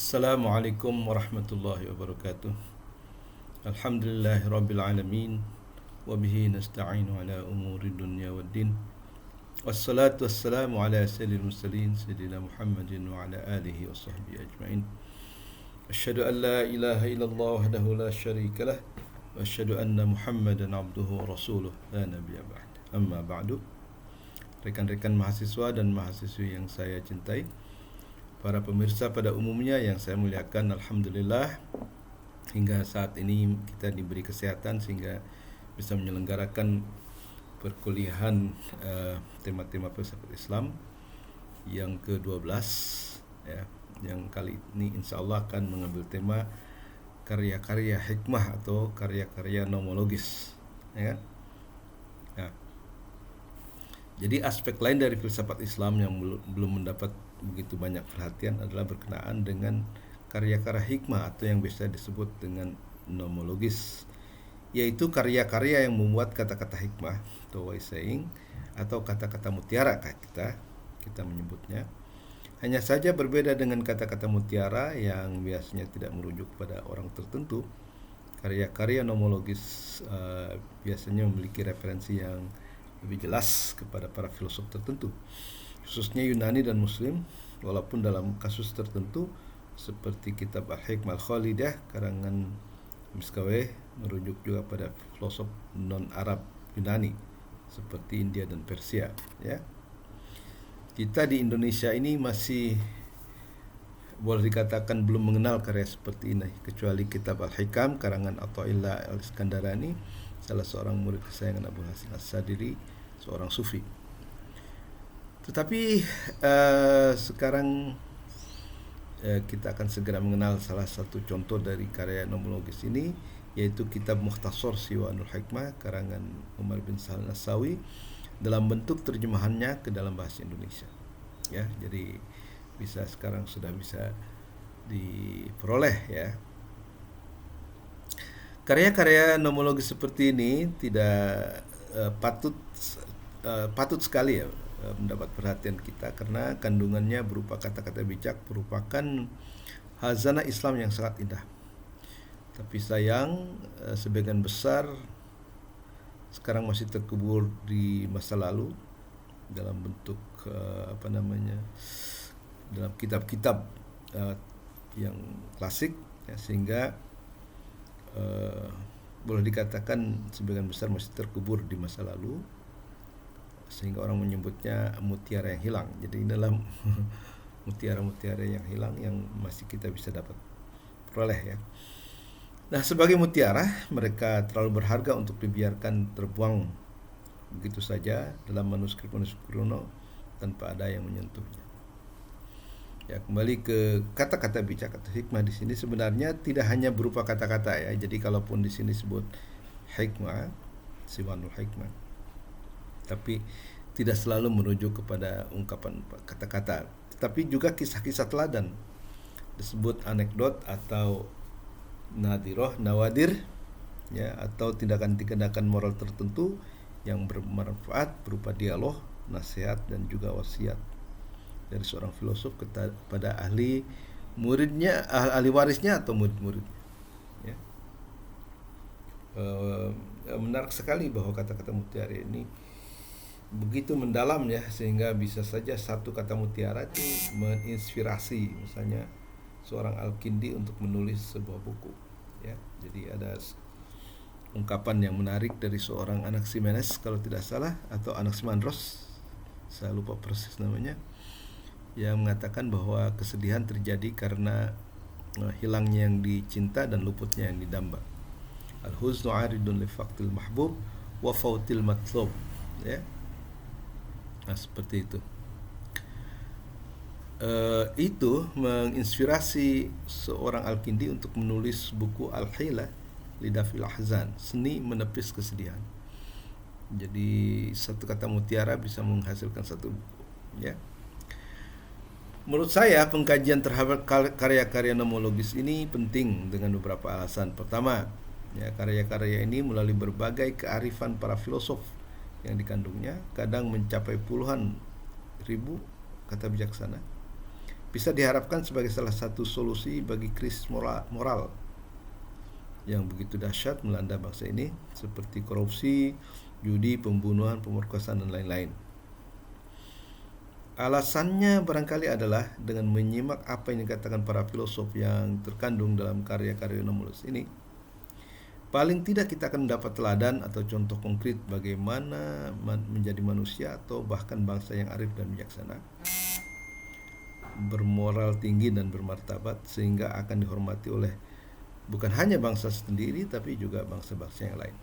Assalamualaikum warahmatullahi wabarakatuh. Alhamdulillahi rabbil alamin. Wabihi nasta'inu ala umuri dunya waddin. Wassalatu wassalamu ala sayyidil mursalin Sayyidina Muhammadin wa ala alihi wa sahbihi ajma'in. Asyhadu an la ilaha illallah wahdahu la syarika lah. Wa asyhadu anna Muhammadan abduhu wa rasuluh la nabiyya ba'd. Amma ba'du. Rekan-rekan mahasiswa dan mahasiswi yang saya cintai, para pemirsa pada umumnya yang saya muliakan, alhamdulillah hingga saat ini kita diberi kesehatan sehingga bisa menyelenggarakan perkuliahan tema-tema filsafat Islam yang ke-12 ya, yang kali ini insyaallah akan mengambil tema karya-karya hikmah atau karya-karya nomologis ya. Nah, jadi aspek lain dari filsafat Islam yang belum mendapat begitu banyak perhatian adalah berkenaan dengan karya-karya hikmah atau yang biasa disebut dengan nomologis, yaitu karya-karya yang membuat kata-kata hikmah atau wise saying atau kata-kata mutiara kita menyebutnya. Hanya saja berbeda dengan kata-kata mutiara yang biasanya tidak merujuk pada orang tertentu. Karya-karya nomologis biasanya memiliki referensi yang lebih jelas kepada para filosof tertentu, khususnya Yunani dan Muslim, walaupun dalam kasus tertentu seperti kitab Al-Hikmah Al-Khalidah karangan Miskawayh merujuk juga pada filosof non-Arab Yunani seperti India dan Persia ya. Kita di Indonesia ini masih boleh dikatakan belum mengenal karya seperti ini, kecuali kitab Al-Hikam karangan Athaillah Al-Iskandarani, salah seorang murid kesayangan Abu Hasan As-Sadili, seorang sufi. Tetapi sekarang kita akan segera mengenal salah satu contoh dari karya nomologis ini, yaitu kitab Mukhtasar Siwanul Hikmah karangan Umar bin Sahal Nasawi dalam bentuk terjemahannya ke dalam bahasa Indonesia ya. Jadi sekarang sudah bisa diperoleh ya. Karya-karya nomologis seperti ini tidak patut sekali ya mendapat perhatian kita, karena kandungannya berupa kata-kata bijak, merupakan hazanah Islam yang sangat indah. Tapi sayang sebagian besar sekarang masih terkubur di masa lalu dalam bentuk dalam kitab-kitab yang klasik ya, sehingga boleh dikatakan sebagian besar masih terkubur di masa lalu, sehingga orang menyebutnya mutiara yang hilang. Jadi ini adalah mutiara-mutiara yang hilang yang masih kita bisa dapat peroleh ya. Nah, sebagai mutiara, mereka terlalu berharga untuk dibiarkan terbuang begitu saja dalam manuskrip-manuskrip kuno tanpa ada yang menyentuhnya. Ya, kembali ke kata-kata bijak atau hikmah di sini sebenarnya tidak hanya berupa kata-kata ya. Jadi kalaupun di sini sebut hikmah, siwanul hikmah, tapi tidak selalu merujuk kepada ungkapan kata-kata, tetapi juga kisah-kisah teladan, disebut anekdot atau nadiroh, nawadir ya, atau tindakan-tindakan moral tertentu yang bermanfaat berupa dialog, nasihat dan juga wasiat dari seorang filosof kepada ahli muridnya, ahli warisnya atau murid-murid ya. Menarik sekali bahwa kata-kata mutiara ini begitu mendalam ya, sehingga bisa saja satu kata mutiara itu menginspirasi misalnya seorang Al-Kindi untuk menulis sebuah buku ya. Jadi ada ungkapan yang menarik dari seorang Anaximenes kalau tidak salah, atau Anaximandros, saya lupa persis namanya, yang mengatakan bahwa kesedihan terjadi karena hilangnya yang dicinta dan luputnya yang didamba. Al-huznu 'aridun li faqtil mahbub wa fautil matlub ya. Nah, seperti itu. Itu menginspirasi seorang Al-Kindi untuk menulis buku Al-Hila Lidafil Ahzan, seni menepis kesedihan. Jadi satu kata mutiara bisa menghasilkan satu buku ya. Menurut saya pengkajian terhadap karya-karya nomologis ini penting dengan beberapa alasan. Pertama, ya, karya-karya ini melalui berbagai kearifan para filosof yang dikandungnya, kadang mencapai puluhan ribu kata bijaksana, bisa diharapkan sebagai salah satu solusi bagi krisis moral yang begitu dahsyat melanda bangsa ini, seperti korupsi, judi, pembunuhan, pemerkosaan, dan lain-lain. Alasannya barangkali adalah dengan menyimak apa yang dikatakan para filosof yang terkandung dalam karya-karya Nomulus ini, paling tidak kita akan mendapat teladan atau contoh konkret bagaimana menjadi manusia atau bahkan bangsa yang arif dan bijaksana, bermoral tinggi dan bermartabat, sehingga akan dihormati oleh bukan hanya bangsa sendiri tapi juga bangsa-bangsa yang lain.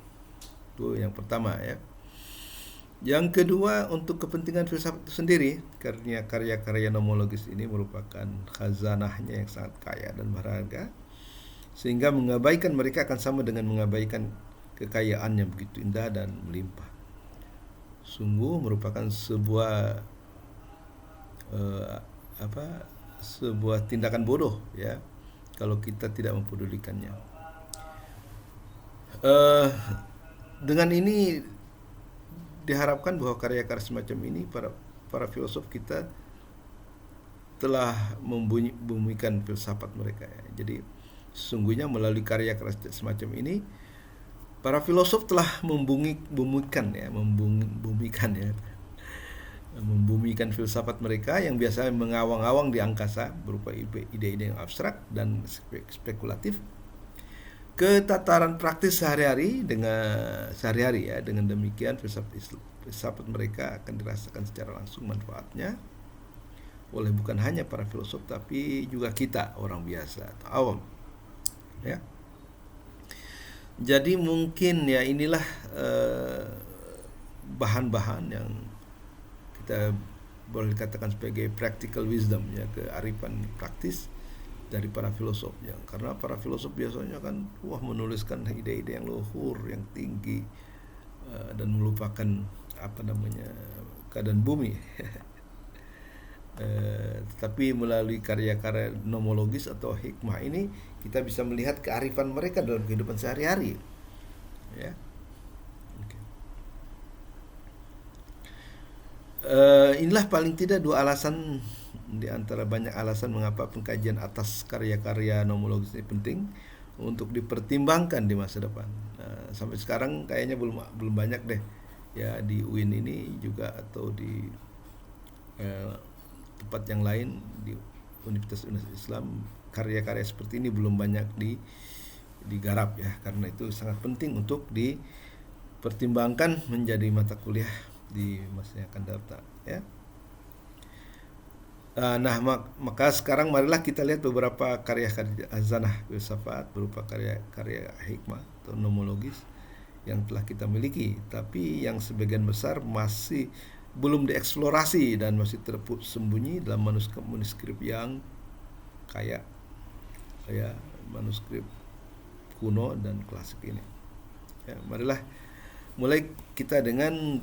Itu yang pertama ya. Yang kedua, untuk kepentingan filsafat itu sendiri, karena karya-karya nomologis ini merupakan khazanahnya yang sangat kaya dan berharga, sehingga mengabaikan mereka akan sama dengan mengabaikan kekayaan yang begitu indah dan melimpah. Sungguh merupakan sebuah sebuah tindakan bodoh ya kalau kita tidak mempedulikannya. Dengan ini diharapkan bahwa karya-karya semacam ini para filosof kita telah membumikan filsafat mereka ya. Jadi sesungguhnya melalui karya-karya semacam ini para filosof telah membumikan filsafat mereka yang biasanya mengawang-awang di angkasa berupa ide-ide yang abstrak dan spekulatif ke tataran praktis sehari-hari ya. Dengan demikian filsafat mereka akan dirasakan secara langsung manfaatnya oleh bukan hanya para filosof tapi juga kita orang biasa atau awam ya. Jadi mungkin ya inilah bahan-bahan yang kita boleh dikatakan sebagai practical wisdom ya, kearifan praktis dari para filosof ya. Karena para filosof biasanya kan menuliskan ide-ide yang luhur, yang tinggi dan melupakan keadaan bumi. Tetapi melalui karya-karya nomologis atau hikmah ini kita bisa melihat kearifan mereka dalam kehidupan sehari-hari ya. Inilah paling tidak dua alasan di antara banyak alasan mengapa pengkajian atas karya-karya nomologis ini penting untuk dipertimbangkan di masa depan. Sampai sekarang kayaknya belum banyak deh ya di UIN ini juga atau di tempat yang lain di Universitas Islam, karya-karya seperti ini belum banyak digarap ya, karena itu sangat penting untuk dipertimbangkan menjadi mata kuliah di masa yang akan datang ya. Nah, maka sekarang marilah kita lihat beberapa karya-karya khazanah filsafat berupa karya-karya hikmah atau nomologis yang telah kita miliki, tapi yang sebagian besar masih belum dieksplorasi dan masih tersembunyi dalam manuskrip yang kaya ya, manuskrip kuno dan klasik ini ya. Marilah mulai kita dengan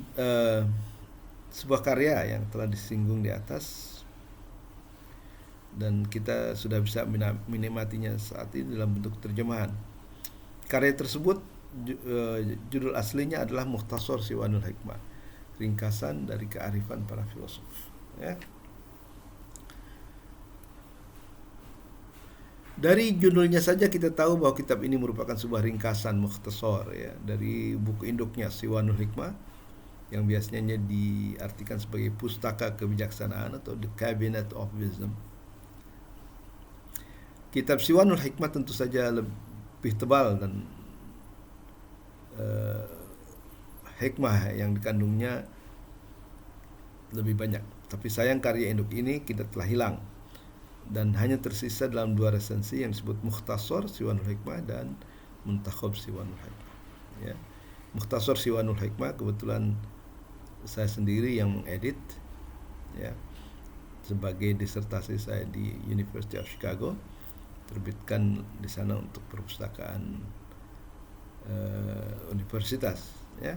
sebuah karya yang telah disinggung di atas dan kita sudah bisa menikmatinya saat ini dalam bentuk terjemahan. Karya tersebut judul aslinya adalah Mukhtasar Siwanul Hikmah, ringkasan dari kearifan para filosof ya. Dari judulnya saja kita tahu bahwa kitab ini merupakan sebuah ringkasan mukhtasar ya dari buku induknya Siwanul Hikmah yang biasanya diartikan sebagai pustaka kebijaksanaan atau The Cabinet of Wisdom. Kitab Siwanul Hikmah tentu saja lebih tebal dan hikmah yang dikandungnya lebih banyak. Tapi sayang karya induk ini kita telah hilang dan hanya tersisa dalam dua resensi yang disebut Mukhtasar Siwanul Hikmah dan Muntakhab Siwanul Hikmah ya. Mukhtasar Siwanul Hikmah kebetulan saya sendiri yang mengedit ya, sebagai disertasi saya di University of Chicago, terbitkan di sana untuk perpustakaan universitas ya.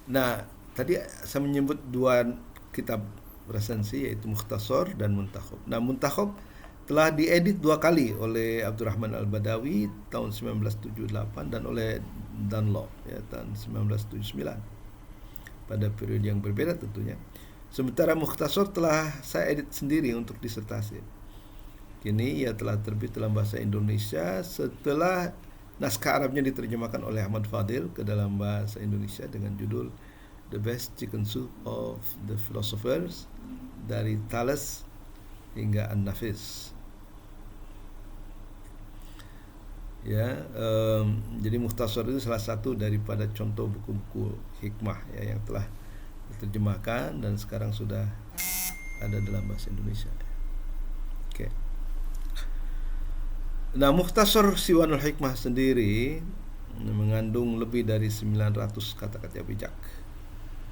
Nah, tadi saya menyebut dua kitab resensi yaitu Mukhtasar dan Muntakhab. Nah, Muntakhab telah diedit dua kali oleh Abdurrahman Al-Badawi tahun 1978 dan oleh Dunlop ya tahun 1979 pada periode yang berbeda tentunya. Sementara Mukhtasar telah saya edit sendiri untuk disertasi. Kini ia telah terbit dalam bahasa Indonesia setelah naskah Arabnya diterjemahkan oleh Ahmad Fadil ke dalam bahasa Indonesia dengan judul The Best Chicken Soup of the Philosophers, dari Thales hingga An-Nafis. Ya, jadi Mukhtasar itu salah satu daripada contoh buku-buku hikmah ya, yang telah diterjemahkan dan sekarang sudah ada dalam bahasa Indonesia. Oke. Nah, Mukhtasar Siwanul Hikmah sendiri mengandung lebih dari 900 kata-kata bijak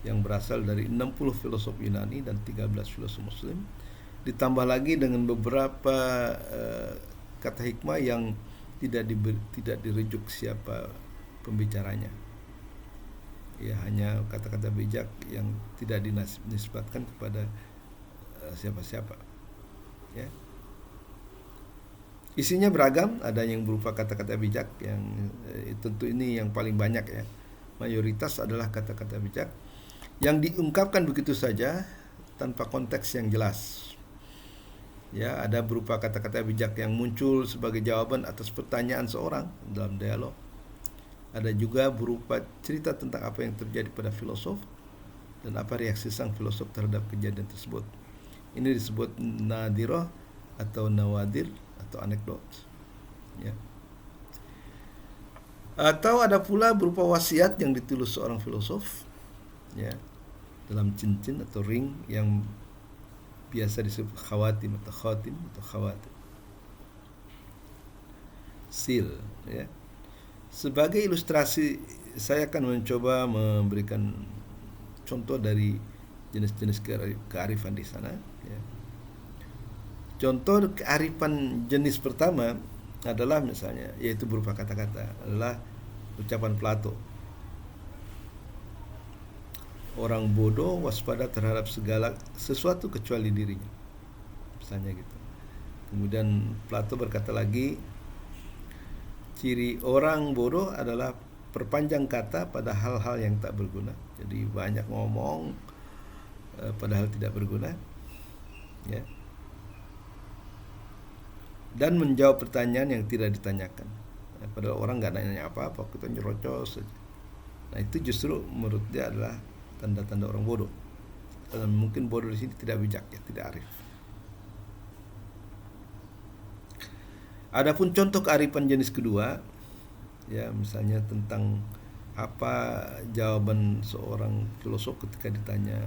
yang berasal dari 60 filosof Yunani dan 13 filosof Muslim, ditambah lagi dengan beberapa kata hikmah yang tidak dirujuk siapa pembicaranya. Ya, hanya kata-kata bijak yang tidak dinisbatkan kepada siapa-siapa. Ya. Isinya beragam, ada yang berupa kata-kata bijak yang tentu ini yang paling banyak ya. Mayoritas adalah kata-kata bijak yang diungkapkan begitu saja tanpa konteks yang jelas. Ya, ada berupa kata-kata bijak yang muncul sebagai jawaban atas pertanyaan seorang dalam dialog. Ada juga berupa cerita tentang apa yang terjadi pada filosof dan apa reaksi sang filosof terhadap kejadian tersebut. Ini disebut nadirah atau nawadir atau anekdot. Ya. Atau ada pula berupa wasiat yang ditulis seorang filosof, ya, dalam cincin atau ring yang biasa disebut khawatim atau khatim atau khawatim, seal. Ya. Sebagai ilustrasi, saya akan mencoba memberikan contoh dari jenis-jenis kearifan di sana. Ya. Contoh kearifan jenis pertama adalah misalnya, yaitu berupa kata-kata, adalah ucapan Plato. Orang bodoh waspada terhadap segala sesuatu kecuali dirinya, misalnya gitu. Kemudian Plato berkata lagi, ciri orang bodoh adalah perpanjang kata pada hal-hal yang tak berguna. Jadi banyak ngomong padahal tidak berguna, ya. Dan menjawab pertanyaan yang tidak ditanyakan. Padahal orang nggak nanya apa-apa, kita nyerocos saja. Nah, itu justru menurut dia adalah tanda-tanda orang bodoh. Dan mungkin bodoh di sini tidak bijak, ya, tidak arif. Adapun contoh kearifan jenis kedua, ya, misalnya tentang apa jawaban seorang filosof ketika ditanya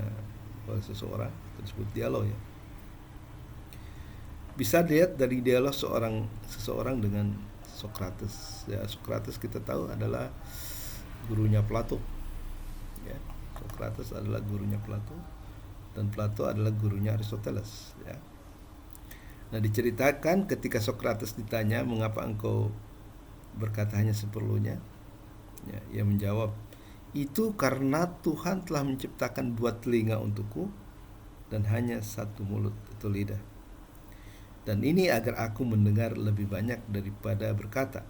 oleh seseorang, tersebut dialog, ya. Bisa dilihat dari dialog seseorang dengan Socrates. Ya, Socrates kita tahu adalah gurunya Plato. Ya, Socrates adalah gurunya Plato dan Plato adalah gurunya Aristoteles. Ya. Nah, diceritakan ketika Socrates ditanya, mengapa engkau berkata hanya seperlunya? Ya, ia menjawab, itu karena Tuhan telah menciptakan dua telinga untukku dan hanya satu mulut atau lidah. Dan ini agar aku mendengar lebih banyak daripada berkata.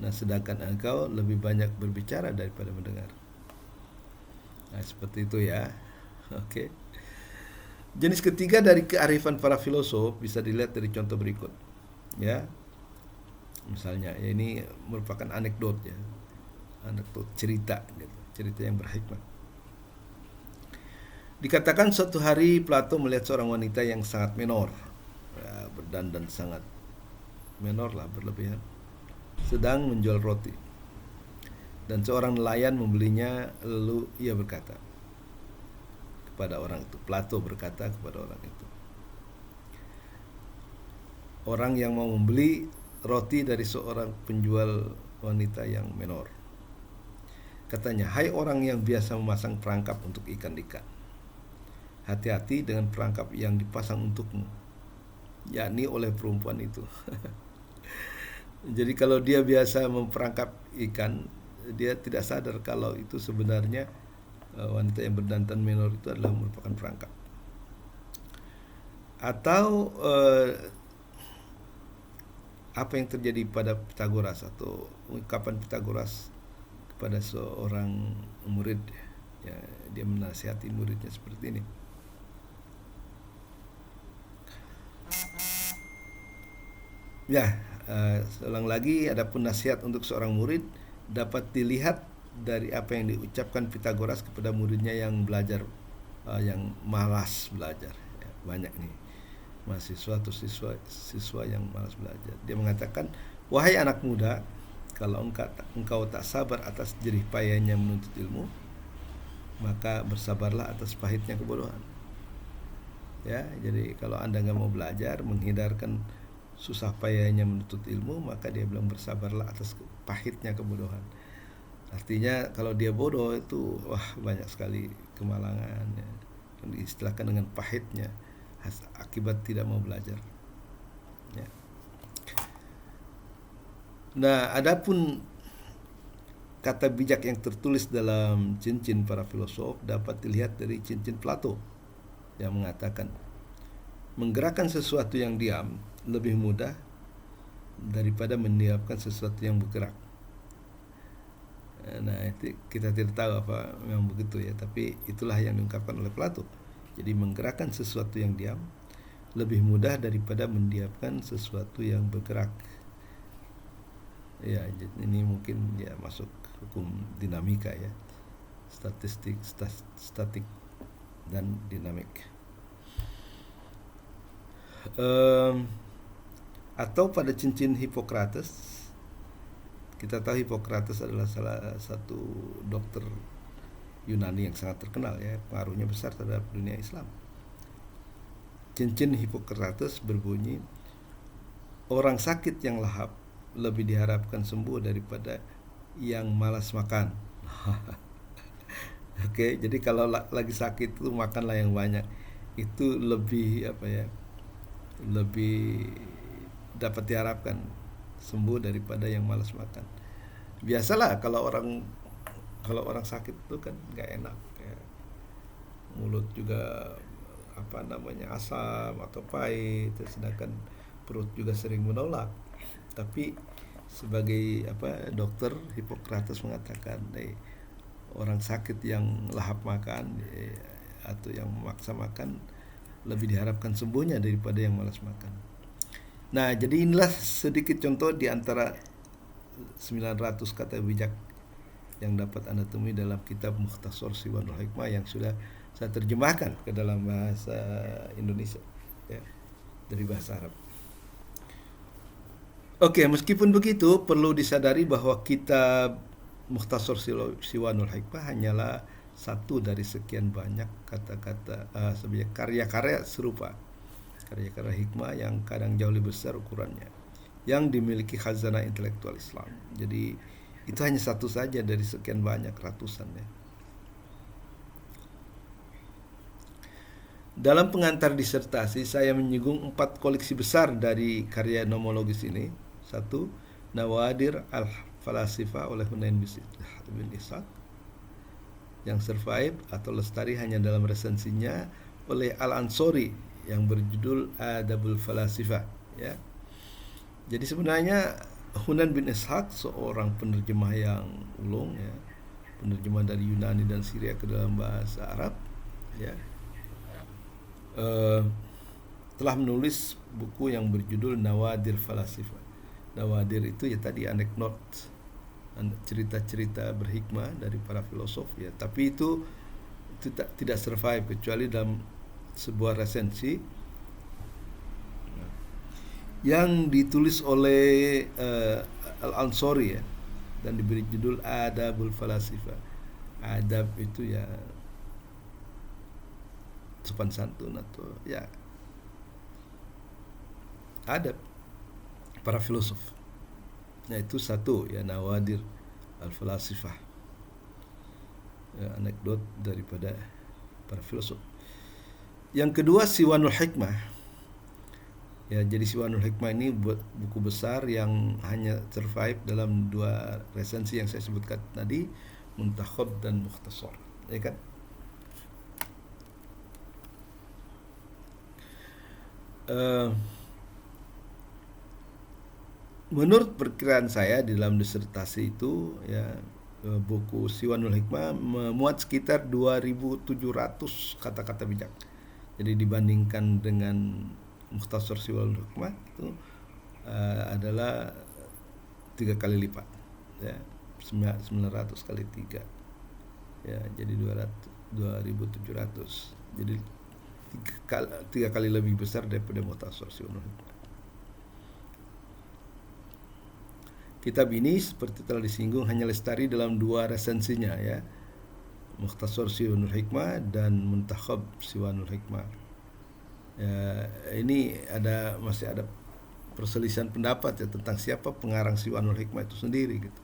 Nah, sedangkan engkau lebih banyak berbicara daripada mendengar. Nah, seperti itu ya. Oke. Jenis ketiga dari kearifan para filosof bisa dilihat dari contoh berikut. Ya. Misalnya, ya, ini merupakan anekdot, ya. Anekdot cerita gitu. Cerita yang berhikmah. Dikatakan suatu hari Plato melihat seorang wanita yang sangat menor, ya, berdandan sangat menor lah, berlebihan, sedang menjual roti. Dan seorang nelayan membelinya, lalu ia berkata kepada orang itu, Plato berkata kepada orang itu, orang yang mau membeli roti dari seorang penjual wanita yang menor. Katanya, hai orang yang biasa memasang perangkap untuk ikan-ikan, hati-hati dengan perangkap yang dipasang untukmu, yakni oleh perempuan itu. Jadi kalau dia biasa memperangkap ikan, dia tidak sadar kalau itu sebenarnya wanita yang berdandan menor itu adalah merupakan perangkap. Atau apa yang terjadi pada Pythagoras, atau ungkapan Pythagoras kepada seorang murid Ya, dia menasihati muridnya seperti ini. Ya, seulang lagi, adapun nasihat untuk seorang murid dapat dilihat dari apa yang diucapkan Pitagoras kepada muridnya yang belajar, yang malas belajar. Ya, banyak nih mahasiswa atau siswa yang malas belajar. Dia mengatakan, wahai anak muda, kalau engkau tak sabar atas jerih payahnya menuntut ilmu, maka bersabarlah atas pahitnya kebodohan. Ya, jadi kalau Anda nggak mau belajar, menghindarkan susah payahnya menuntut ilmu, maka dia bilang bersabarlah atas pahitnya kebodohan. Artinya kalau dia bodoh itu wah banyak sekali kemalangan ya. Yang diistilahkan dengan pahitnya akibat tidak mau belajar. Ya. Nah, adapun kata bijak yang tertulis dalam cincin para filosof dapat dilihat dari cincin Plato yang mengatakan menggerakkan sesuatu yang diam lebih mudah daripada mendiamkan sesuatu yang bergerak. Nah, itu kita tidak tahu apa memang begitu ya, tapi itulah yang diungkapkan oleh Plato. Jadi menggerakkan sesuatu yang diam lebih mudah daripada mendiamkan sesuatu yang bergerak. Ya, ini mungkin ya masuk hukum dinamika ya, statik dan dinamik. Atau pada cincin Hippocrates, kita tahu Hippocrates adalah salah satu dokter Yunani yang sangat terkenal ya, pengaruhnya besar terhadap dunia Islam. Cincin Hippocrates berbunyi, orang sakit yang lahap lebih diharapkan sembuh daripada yang malas makan. Oke, jadi kalau lagi sakit itu makanlah yang banyak. Itu lebih apa ya? Lebih dapat diharapkan sembuh daripada yang malas makan. Biasalah kalau orang sakit itu kan nggak enak ya. Mulut juga apa namanya asam atau pahit, sedangkan perut juga sering menolak. Tapi sebagai dokter, Hippocrates mengatakan orang sakit yang lahap makan atau yang memaksa makan lebih diharapkan sembuhnya daripada yang malas makan. Nah, jadi inilah sedikit contoh di antara 900 kata bijak yang dapat Anda temui dalam kitab Mukhtasar Siwanul Hikmah yang sudah saya terjemahkan ke dalam bahasa Indonesia ya, dari bahasa Arab. Oke, meskipun begitu perlu disadari bahwa kitab Mukhtasar Siwanul Hikmah hanyalah satu dari sekian banyak kata-kata sebagai karya-karya serupa, karya-karya hikmah yang kadang jauh lebih besar ukurannya, yang dimiliki khazanah intelektual Islam. Jadi itu hanya satu saja dari sekian banyak ratusan ya. Dalam pengantar disertasi saya menyinggung 4 koleksi besar dari karya nomologis ini. 1. Nawadir al-Falasifah oleh Hunain bin Ishaq yang survive atau lestari hanya dalam resensinya oleh Al-Ansori yang berjudul Adabul Falasifah ya. Jadi sebenarnya Hunain bin Ishaq seorang penerjemah yang ulung ya, penerjemah dari Yunani dan Syria ke dalam bahasa Arab ya. Telah menulis buku yang berjudul Nawadir Falasifah. Nawadir itu ya tadi anekdot, cerita-cerita berhikmah dari para filosof ya, tapi itu tidak survive kecuali dalam sebuah resensi yang ditulis oleh Al-Ansori ya, dan diberi judul Adabul Falasifah. Adab itu ya sopan santun atau ya adab para filosof. Nah, itu satu ya, Nawadir al-Falasifah ya, anekdot daripada para filosof. Yang kedua Siwanul Hikmah ya, jadi Siwanul Hikmah ini buku besar yang hanya survive dalam 2 resensi yang saya sebutkan tadi, Muntakhab dan Mukhtasar ya kan. Menurut perkiraan saya di dalam disertasi itu ya, buku Siwanul Hikmah memuat sekitar 2.700 kata-kata bijak. Jadi dibandingkan dengan Mukhtasar Siwanul Hikmah itu adalah 3 kali lipat, ya, 900 kali 3, ya, jadi 2.700. Jadi 3 kali lebih besar daripada Mukhtasar Siwanul Hikmah. Kitab ini seperti telah disinggung hanya lestari dalam 2 resensinya, ya, Mukhtasar Siwanul Hikmah dan Muntakhab Siwanul Hikmah. Ya, ini masih ada perselisihan pendapat, ya, tentang siapa pengarang Siwanul Hikmah itu sendiri gitu.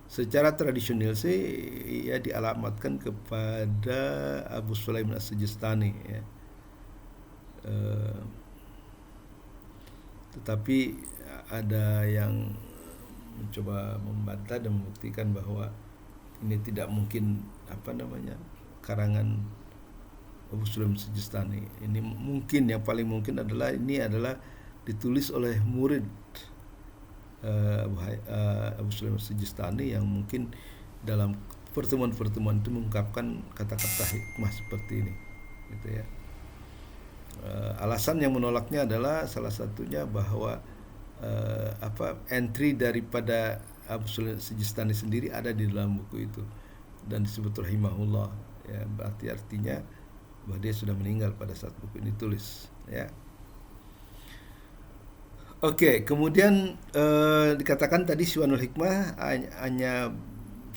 Secara tradisional sih ya dialamatkan kepada Abu Sulaiman As-Sijistani, ya. Tetapi ada yang mencoba membantah dan membuktikan bahwa ini tidak mungkin karangan Abu Sulaiman Sijistani. Ini mungkin, yang paling mungkin adalah ini adalah ditulis oleh murid Abu Sulaiman Sijistani yang mungkin dalam pertemuan-pertemuan itu mengungkapkan kata-kata hikmah seperti ini, gitu ya. Alasan yang menolaknya adalah salah satunya bahwa entry daripada Abu Sulaiman Sijistani sendiri ada di dalam buku itu dan disebut rahimahullah, ya, berarti artinya bahwa dia sudah meninggal pada saat buku ini tulis, ya. Oke, kemudian dikatakan tadi Siwanul Hikmah hanya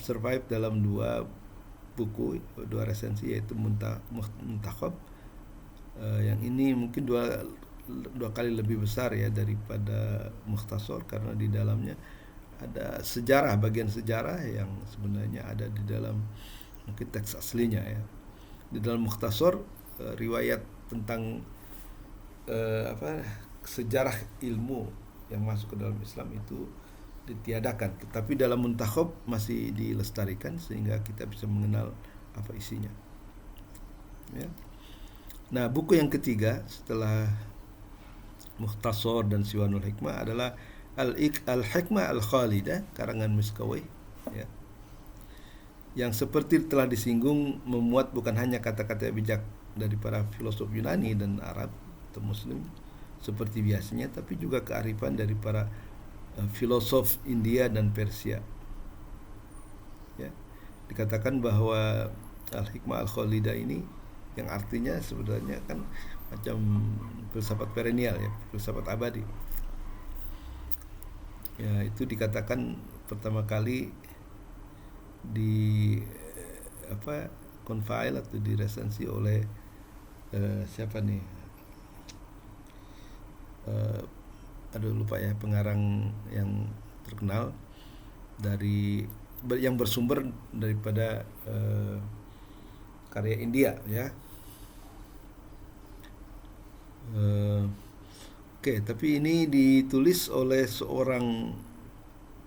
survive dalam 2 buku, 2 resensi, yaitu Muntakhab. Yang ini mungkin dua kali lebih besar, ya, daripada Mukhtasar, karena di dalamnya ada bagian sejarah yang sebenarnya ada di dalam mungkin teks aslinya, ya. Di dalam Mukhtasar riwayat tentang sejarah ilmu yang masuk ke dalam Islam itu ditiadakan, tapi dalam Muntakhab masih dilestarikan sehingga kita bisa mengenal apa isinya, ya. Nah, buku yang ketiga setelah Mukhtasar dan Siwanul Hikmah adalah Al-Hikmah Al-Khalidah karangan Miskawayh, ya, yang seperti telah disinggung memuat bukan hanya kata-kata bijak dari para filosof Yunani dan Arab atau Muslim seperti biasanya, tapi juga kearifan dari para filosof India dan Persia, ya. Dikatakan bahwa Al-Hikmah Al-Khalidah ini yang artinya sebenarnya kan macam filsafat perennial, ya, filsafat abadi. Ya, itu dikatakan pertama kali di compile atau diresensi oleh siapa nih? Lupa ya, pengarang yang terkenal yang bersumber daripada karya India, ya. Tapi ini ditulis oleh seorang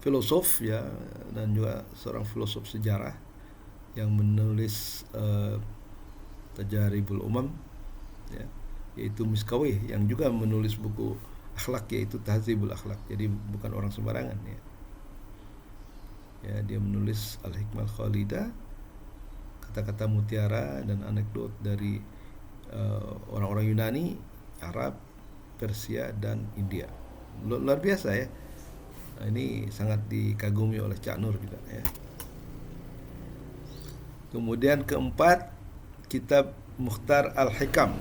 filosof, ya, dan juga seorang filosof sejarah yang menulis Tajaribul Umam, ya, yaitu Miskawayh, yang juga menulis buku akhlak yaitu Tahzibul Akhlak. Jadi bukan orang sembarangan, ya. Ya, dia menulis Al-Hikmah Al-Khalidah, kata-kata mutiara dan anekdot dari orang-orang Yunani, Arab, Persia dan India. Luar biasa, ya. Nah, ini sangat dikagumi oleh Cak Nur juga, ya. Kemudian keempat, kitab Mukhtar Al-Hikam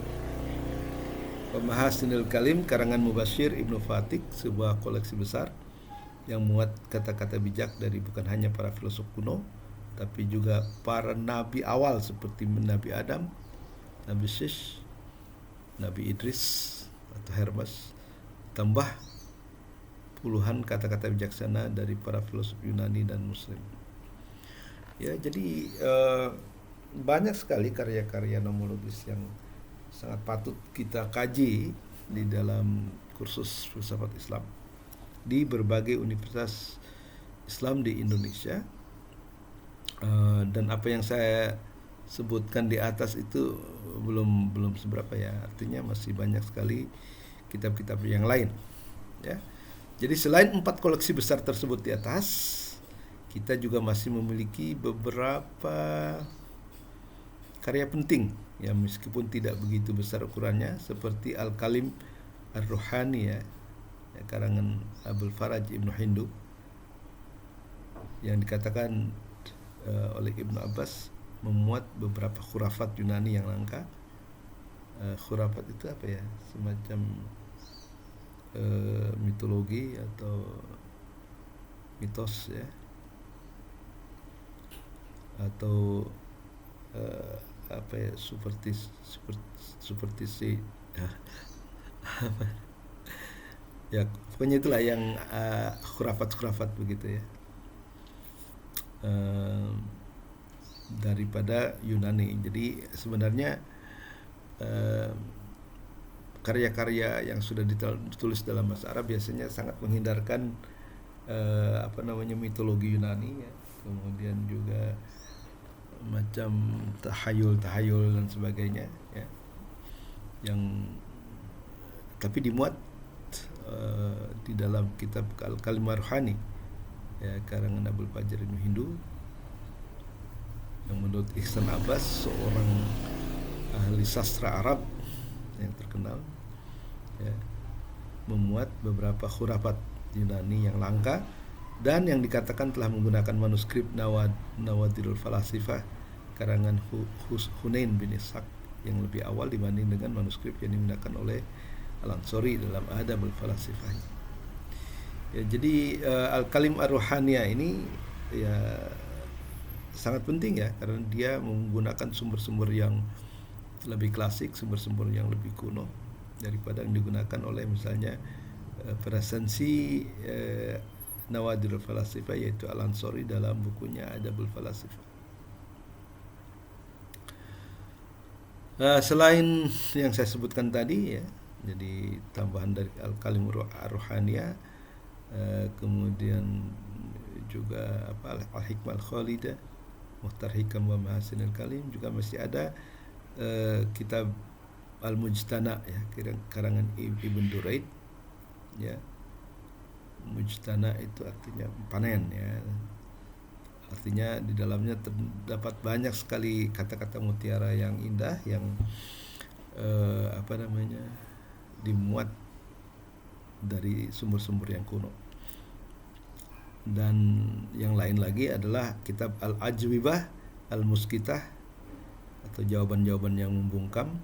Pemahasinul Kalim karangan Mubashir Ibnu Fatik, sebuah koleksi besar yang muat kata-kata bijak dari bukan hanya para filosof kuno tapi juga para nabi awal seperti Nabi Adam, Nabi Shish, Nabi Idris atau Hermes, tambah puluhan kata-kata bijaksana dari para filosof Yunani dan Muslim. Ya, jadi banyak sekali karya-karya nomologis yang sangat patut kita kaji di dalam kursus filsafat Islam di berbagai universitas Islam di Indonesia. Dan apa yang saya sebutkan di atas itu belum seberapa, ya, artinya masih banyak sekali kitab-kitab yang lain, ya. Jadi selain 4 koleksi besar tersebut di atas, kita juga masih memiliki beberapa karya penting yang meskipun tidak begitu besar ukurannya, seperti Al-Kalim Ar-Ruhani ya, karangan Abul Faraj Ibnu Hindu, yang dikatakan oleh Ibnu Abbas memuat beberapa khurafat Yunani yang langka. Khurafat itu apa ya, semacam mitologi atau mitos ya, atau apa ya, superstisi ya, ya pokoknya itulah yang khurafat begitu ya, daripada Yunani. Jadi sebenarnya karya-karya yang sudah ditulis dalam bahasa Arab biasanya sangat menghindarkan mitologi Yunani ya, kemudian juga macam tahayul dan sebagainya ya, yang tapi dimuat di dalam kitab Al-Kalim Ar-Ruhani ya, karangan Abul Faraj Ibnu Hindu, yang menurut Ihsan Abbas, seorang ahli sastra Arab yang terkenal ya, memuat beberapa khurafat Yunani yang langka dan yang dikatakan telah menggunakan manuskrip Nawadirul Falasifah karangan Hunain bin Ishaq yang lebih awal dibanding dengan manuskrip yang digunakan oleh Al-Ansari dalam Adabul Falasifah ya. Jadi Al-Kalim Ar-Ruhaniyah ini ya sangat penting ya, karena dia menggunakan sumber-sumber yang lebih klasik, sumber-sumber yang lebih kuno daripada yang digunakan oleh misalnya presensi Nawadirul Falasifah, yaitu Al-Ansari dalam bukunya Adabul Falasifah. Selain yang saya sebutkan tadi ya, jadi tambahan dari Al-Kalim Ar-Ruhaniyah, kemudian juga Al-Hikmah Al-Khalidah, Mukhtar Hikam wa Mahasinul Kalim, juga masih ada kitab Al-Mujtana ya, karangan Ibn Duraid ya. Mujtana itu artinya panen ya, artinya di dalamnya terdapat banyak sekali kata-kata mutiara yang indah yang dimuat dari sumber-sumber yang kuno. Dan yang lain lagi adalah kitab Al-Ajwibah Al-Muskitah atau jawaban-jawaban yang membungkam,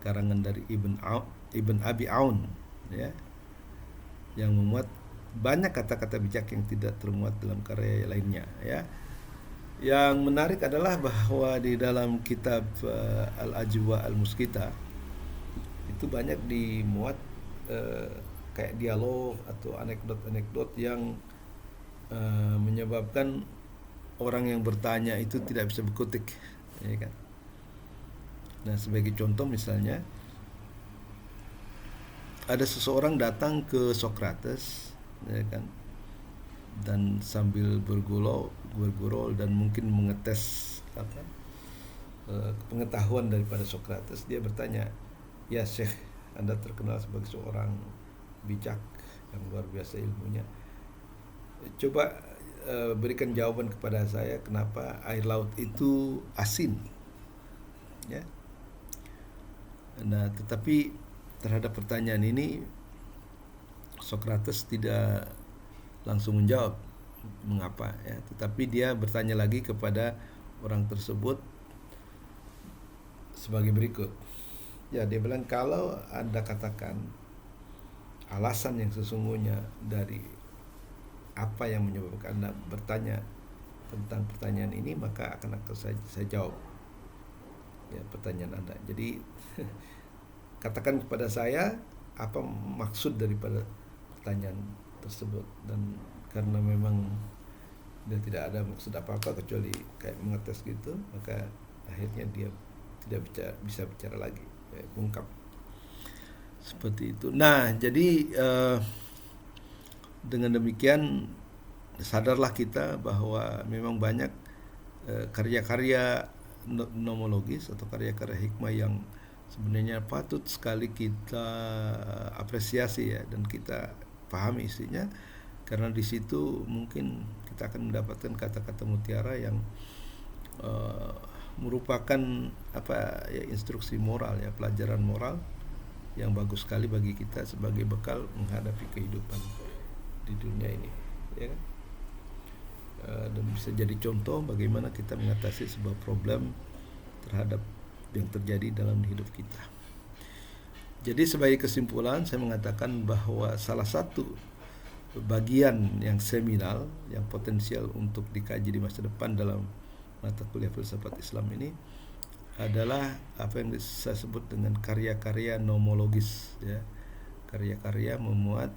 karangan dari Ibn Abi Aun ya, yang memuat banyak kata-kata bijak yang tidak termuat dalam karya lainnya ya. Yang menarik adalah bahwa di dalam kitab Al-Ajwa Al-Muskita itu banyak dimuat kayak dialog atau anekdot-anekdot yang menyebabkan orang yang bertanya itu tidak bisa berkutik ya kan. Nah, sebagai contoh misalnya ada seseorang datang ke Sokrates ya kan, dan sambil bergurau dan mungkin mengetes pengetahuan daripada Sokrates, dia bertanya, "Ya Syekh, Anda terkenal sebagai seorang bijak yang luar biasa ilmunya. Coba berikan jawaban kepada saya kenapa air laut itu asin." Ya. Nah, tetapi terhadap pertanyaan ini Sokrates tidak langsung menjawab mengapa ya, tetapi dia bertanya lagi kepada orang tersebut sebagai berikut. Ya, dia bilang, kalau Anda katakan alasan yang sesungguhnya dari apa yang menyebabkan Anda bertanya tentang pertanyaan ini, maka akan saya jawab ya pertanyaan Anda. Jadi katakan kepada saya apa maksud daripada pertanyaan tersebut, dan karena memang dia tidak ada maksud apa-apa kecuali kayak mengetes gitu, maka akhirnya dia tidak bisa bicara lagi, bungkam seperti itu. Nah, jadi dengan demikian sadarlah kita bahwa memang banyak karya-karya nomologis atau karya-karya hikmah yang sebenarnya patut sekali kita apresiasi ya, dan kita pahami isinya, karena di situ mungkin kita akan mendapatkan kata-kata mutiara yang merupakan instruksi moral, ya, pelajaran moral yang bagus sekali bagi kita sebagai bekal menghadapi kehidupan di dunia ini, ya kan? Dan bisa jadi contoh bagaimana kita mengatasi sebuah problem terhadap yang terjadi dalam hidup kita. Jadi sebagai kesimpulan saya mengatakan bahwa salah satu bagian yang seminal, yang potensial untuk dikaji di masa depan dalam mata kuliah filsafat Islam ini adalah apa yang saya sebut dengan karya-karya nomologis, ya. Karya-karya memuat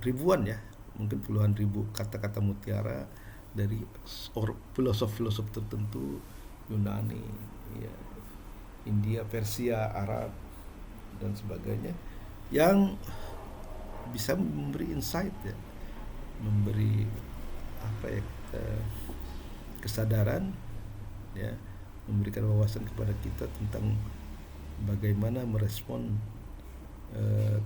ribuan, ya, mungkin puluhan ribu kata-kata mutiara dari filosof-filosof tertentu, Yunani, ya, India, Persia, Arab dan sebagainya, yang bisa memberi insight, ya, memberi kesadaran, ya, memberikan wawasan kepada kita tentang bagaimana merespon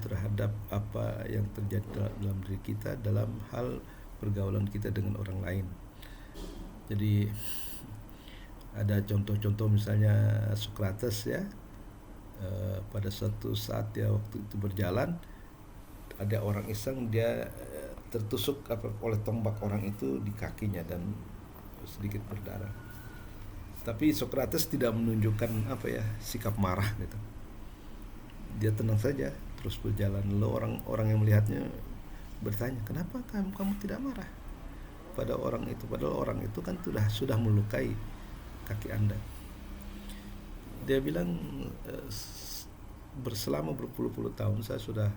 terhadap apa yang terjadi dalam diri kita dalam hal pergaulan kita dengan orang lain. Jadi ada contoh-contoh, misalnya Socrates, ya, pada suatu saat dia waktu itu berjalan, ada orang iseng, dia tertusuk oleh tombak orang itu di kakinya dan sedikit berdarah. Tapi Socrates tidak menunjukkan sikap marah gitu. Dia tenang saja terus berjalan. Lalu orang-orang yang melihatnya bertanya, kenapa kamu tidak marah pada orang itu, padahal orang itu kan sudah melukai kaki Anda. Dia bilang, selama berpuluh-puluh tahun saya sudah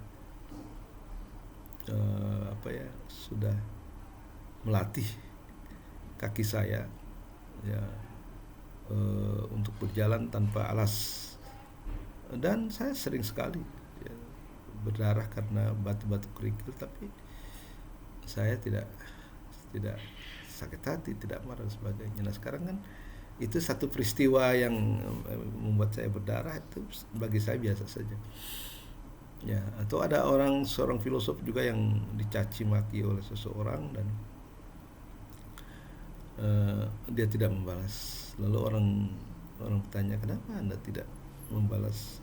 sudah melatih kaki saya, ya, untuk berjalan tanpa alas, dan saya sering sekali, ya, berdarah karena batu-batu kerikil, tapi saya tidak sakit hati, tidak marah dan sebagainya. Nah sekarang kan itu satu peristiwa yang membuat saya berdarah, itu bagi saya biasa saja, ya. Atau ada seorang filosof juga yang dicaci maki oleh seseorang dan dia tidak membalas. Lalu orang bertanya, kenapa Anda tidak membalas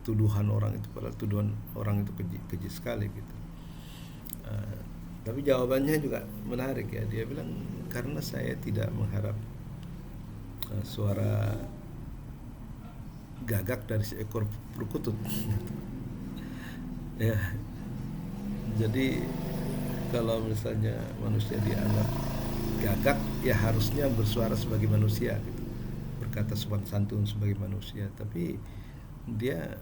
tuduhan orang itu, padahal tuduhan orang itu keji sekali gitu. Tapi jawabannya juga menarik, ya. Dia bilang, karena saya tidak mengharap suara gagak dari seekor perkutut. Ya, jadi kalau misalnya manusia dianggap gagak, ya harusnya bersuara sebagai manusia gitu, berkata sopan santun sebagai manusia. Tapi dia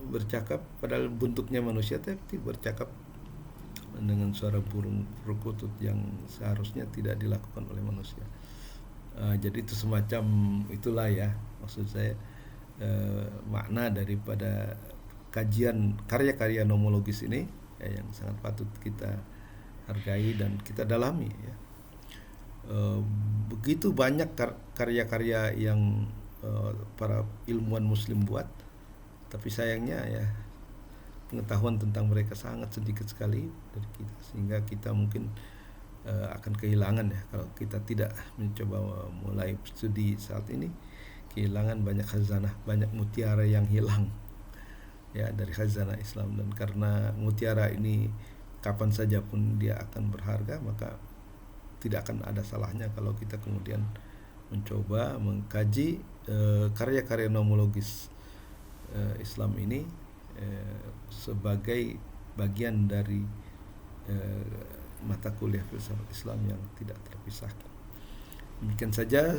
bercakap padahal bentuknya manusia, tapi bercakap dengan suara burung perkutut yang seharusnya tidak dilakukan oleh manusia. Jadi itu semacam itulah, ya, maksud saya, makna daripada kajian karya-karya nomologis ini, ya, yang sangat patut kita hargai dan kita dalami, ya. Begitu banyak karya-karya yang para ilmuwan muslim buat, tapi sayangnya, ya, pengetahuan tentang mereka sangat sedikit sekali dari kita, sehingga kita mungkin akan kehilangan, ya, kalau kita tidak mencoba mulai studi saat ini, kehilangan banyak khazanah, banyak mutiara yang hilang, ya, dari khazanah Islam. Dan karena mutiara ini kapan saja pun dia akan berharga, maka tidak akan ada salahnya kalau kita kemudian mencoba mengkaji karya-karya nomologis Islam ini sebagai bagian dari mata kuliah filsafat Islam yang tidak terpisahkan. Demikian saja,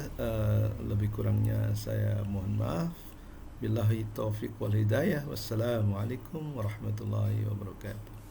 lebih kurangnya saya mohon maaf. Billahi taufiq wal hidayah. Wassalamualaikum warahmatullahi wabarakatuh.